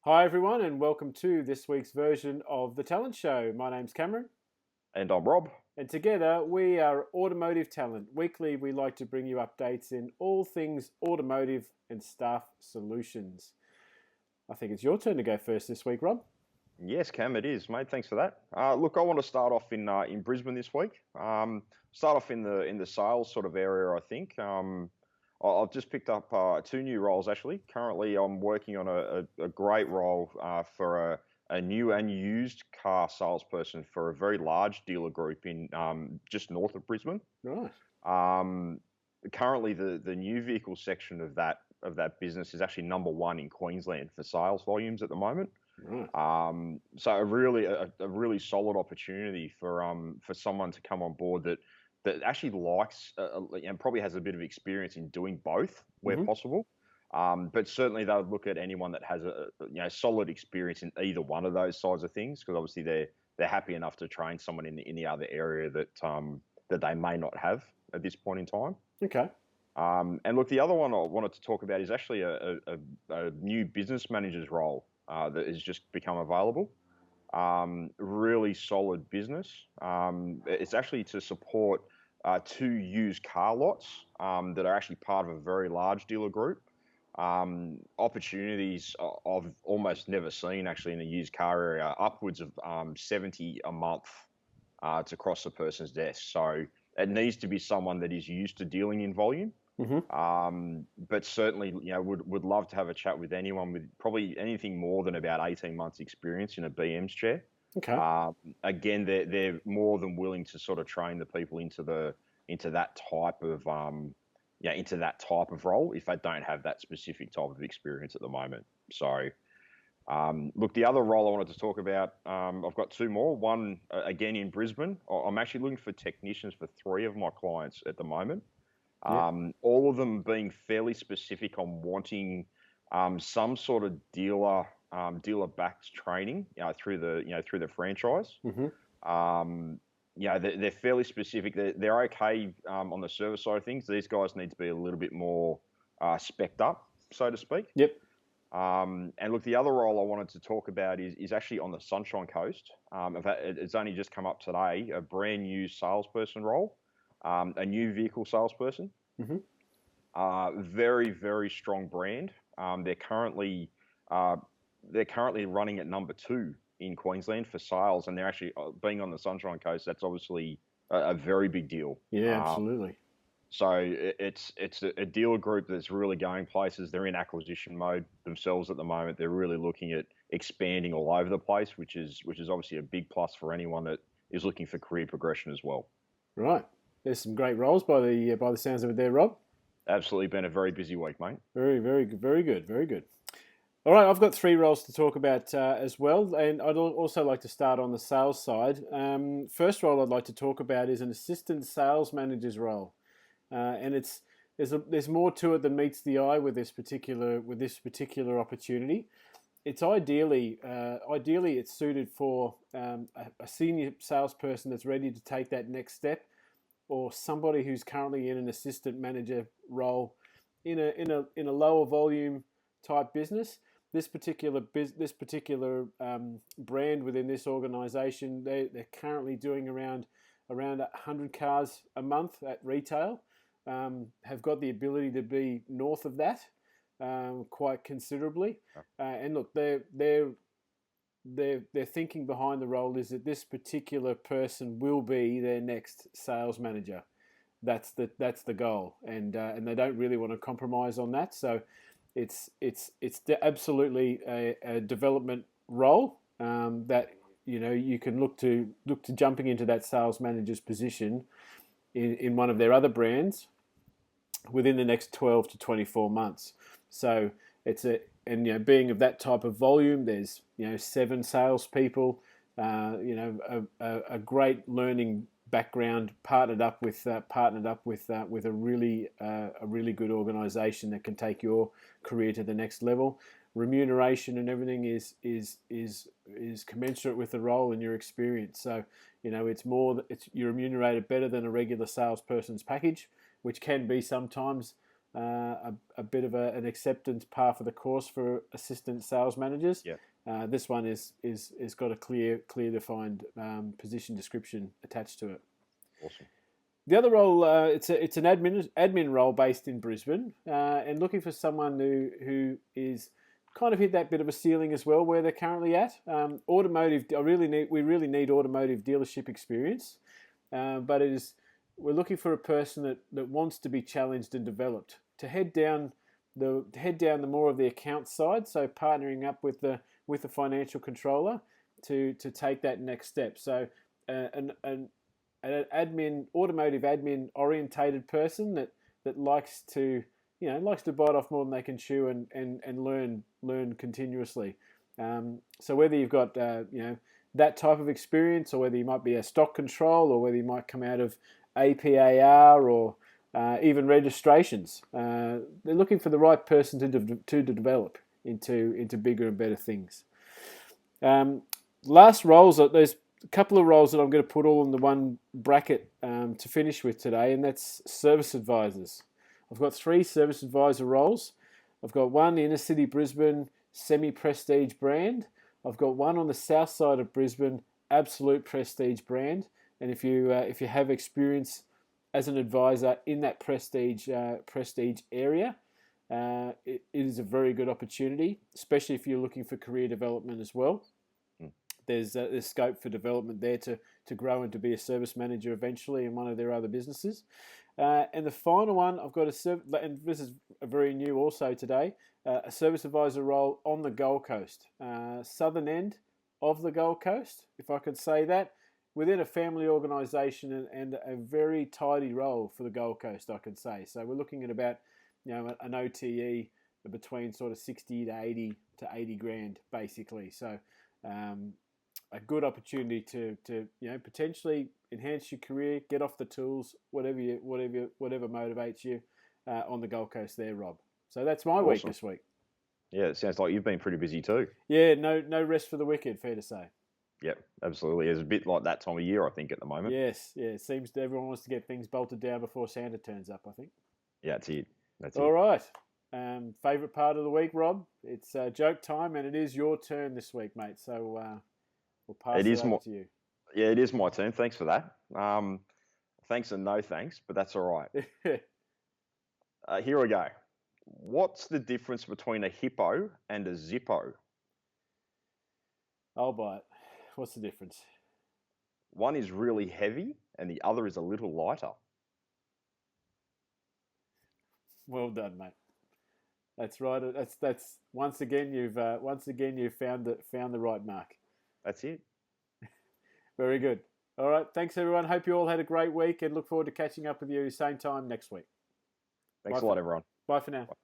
Hi, everyone, and welcome to this week's version of The Talent Show. My name's Cameron, And I'm Rob. and together we are Automotive Talent. Weekly, we like to bring you updates in all things automotive and staff solutions. I think it's your turn to go first this week, Rob. Yes, Cam, it is, mate. Thanks for that. Look, I want to start off in Brisbane this week. Start off in the sales sort of area. I think I've just picked up two new roles actually. Currently, I'm working on a great role for a new and used car salesperson for a very large dealer group in just north of Brisbane. Right. Um, Currently, the new vehicle section of that business is actually number one in Queensland for sales volumes at the moment. Right. So a really solid opportunity for someone to come on board that actually likes and probably has a bit of experience in doing both where Mm-hmm. possible. But certainly they would look at anyone that has a solid experience in either one of those sides of things, because obviously they're happy enough to train someone in the other area that they may not have at this point in time. Okay. And look, the other one I wanted to talk about is actually a new business manager's role that has just become available. Really solid business. It's actually to support two used car lots that are actually part of a very large dealer group. Opportunities I've almost never seen actually in a used car area, upwards of 70 a month to cross a person's desk. So it needs to be someone that is used to dealing in volume. Mm-hmm. But certainly, would love to have a chat with anyone with probably anything more than about 18 months experience in a BM's chair. Okay. Again, they're more than willing to sort of train the people into that type of into that type of role if they don't have that specific type of experience at the moment. So, look, the other role I wanted to talk about, I've got two more. One again in Brisbane. I'm actually looking for technicians for three of my clients at the moment. Yeah. All of them being fairly specific on wanting some sort of dealer backed training, through the franchise. Mm-hmm. They're fairly specific. They're okay on the service side of things. These guys need to be a little bit more specced up, so to speak. Yep. And look, the other role I wanted to talk about is actually on the Sunshine Coast. It's only just come up today, a brand new salesperson role, a new vehicle salesperson. Mm-hmm. Very, very strong brand. Uh, they're currently running at number two in Queensland for sales, and they're actually being on the Sunshine Coast. That's obviously a very big deal. Yeah, absolutely. So it's a dealer group that's really going places. They're in acquisition mode themselves at the moment. They're really looking at expanding all over the place, which is obviously a big plus for anyone that is looking for career progression as well. Right. There's some great roles by the sounds of it there, Rob. Absolutely been a very busy week, mate. Very, very good. Very good. Very good. All right, I've got three roles to talk about as well, and I'd also like to start on the sales side. First role I'd like to talk about is an assistant sales manager's role, and there's more to it than meets the eye with this particular opportunity. It's ideally it's suited for a senior salesperson that's ready to take that next step, or somebody who's currently in an assistant manager role in a lower volume type business. This particular brand within this organisation, they're currently doing around 100 cars a month at retail. Have got the ability to be north of that quite considerably. And look, their thinking behind the role is that this particular person will be their next sales manager. That's the goal, and they don't really want to compromise on that. So it's absolutely a development role that you can look to jumping into that sales manager's position in one of their other brands within the next 12 to 24 months. So being of that type of volume, there's seven salespeople, a great learning background partnered up with a really good organisation that can take your career to the next level. Remuneration and everything is commensurate with the role and your experience. So you're remunerated better than a regular salesperson's package, which can be sometimes a bit of an acceptance par for the course for assistant sales managers. Yeah. This one is got a clear defined position description attached to it. Awesome. The other role, it's an admin role based in Brisbane, and looking for someone who is kind of hit that bit of a ceiling as well where they're currently at. Automotive, we really need automotive dealership experience, but we're looking for a person that wants to be challenged and developed to head down the more of the account side. So partnering up with the financial controller to take that next step. So an automotive admin orientated person that likes to bite off more than they can chew and learn continuously. So whether you've got that type of experience, or whether you might be a stock control, or whether you might come out of APAR or even registrations, they're looking for the right person to develop into bigger and better things. Last roles, there's a couple of roles that I'm going to put all in the one bracket to finish with today, and that's service advisors. I've got 3 service advisor roles. I've got one inner city Brisbane semi-prestige brand. I've got one on the south side of Brisbane, absolute prestige brand. And if you have experience as an advisor in that prestige area, it is a very good opportunity, especially if you're looking for career development as well. There's scope for development there to grow and to be a service manager eventually in one of their other businesses. And the final one, I've got and this is very new also today, a service advisor role on the Gold Coast, southern end of the Gold Coast, if I could say that, within a family organisation and a very tidy role for the Gold Coast, I could say. So we're looking at about an OTE between sort of 60 to 80 grand basically. So a good opportunity to potentially enhance your career, get off the tools, whatever motivates you on the Gold Coast there, Rob. So that's my week this week. Yeah, it sounds like you've been pretty busy too. Yeah, no rest for the wicked, fair to say. Yep, absolutely. It's a bit like that time of year, I think, at the moment. Yes, yeah. It seems everyone wants to get things bolted down before Santa turns up, I think. Yeah, that's it. All right. Favourite part of the week, Rob? It's joke time, and it is your turn this week, mate. So we'll pass it over to you. Yeah, it is my turn. Thanks for that. Thanks and no thanks, but that's all right. Here we go. What's the difference between a hippo and a zippo? I'll buy it. What's the difference? One is really heavy and the other is a little lighter. Well done, mate. That's right. That's once again you've found the right mark. That's it. Very good. All right. Thanks, everyone. Hope you all had a great week and look forward to catching up with you same time next week. Thanks a lot, everyone. Bye for now. Bye.